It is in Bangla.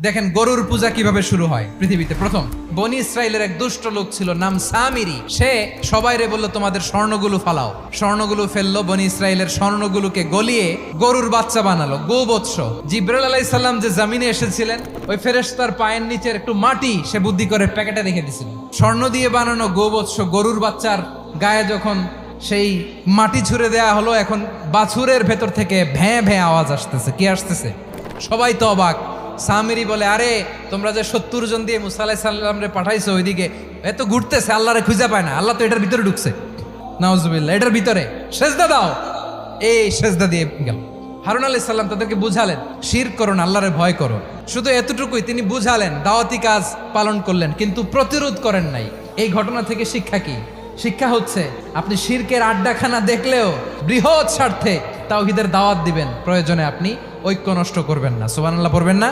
দেখেন গরুর পূজা কিভাবে শুরু হয় পৃথিবীতে প্রথম। বনি ইসরায়েলের এক দুষ্ট লোক ছিল, নাম সামিরি। সে সবাইরে বলল তোমাদের স্বর্ণগুলো ফালাও। স্বর্ণগুলো ফেললো, বনি ইসরায়েলের স্বর্ণগুলোকে গলিয়ে গরুর বাচ্চা বানালো, গোবৎস। জিব্রাইল আলাইহিস সালাম যে জমিনে এসেছিলেন, ওই ফেরেশতার পায়ের নিচের একটু মাটি সে বুদ্ধি করে প্যাকেটে রেখে দিছিল। স্বর্ণ দিয়ে বানানো গোবৎস গরুর বাচ্চার গায়ে যখন সেই মাটি ছুঁড়ে দেয়া হলো, এখন বাছুরের ভেতর থেকে ভ্যাঁ ভ্যাঁ আওয়াজ আসতেছে। কি আসতেছে? সবাই তো অবাক। সামিরি বলে, আরে তোমরা যে 70 জন দিয়ে মুসা আলাইহিস সালাম রে পাঠাইছো ওইদিকে, এত ঘুরতেছে, আল্লাহরে খুঁজে পায় না। আল্লাহ তো এটার ভিতরে ঢুকছে, নাউজুবিল্লাহ, এটার ভিতরে সেজদা দাও। এই সেজদা দিয়ে গেল। হারুন আলাইহিস সালাম তাদেরকে বুঝালেন, শিরক করো না, আল্লাহরে ভয় করো। শুধু এতটুকুই তিনি বুঝালেন, দাওয়াতি কাজ পালন করলেন, কিন্তু প্রতিরোধ করেন নাই। এই ঘটনা থেকে শিক্ষা কি? শিক্ষা হচ্ছে, আপনি শিরকের আড্ডাখানা দেখলেও বৃহৎ স্বার্থে তাওহীদের দাওয়াত দিবেন, প্রয়োজনে আপনি ঐক্য নষ্ট করবেন না। সুবহানাল্লাহ পড়বেন না?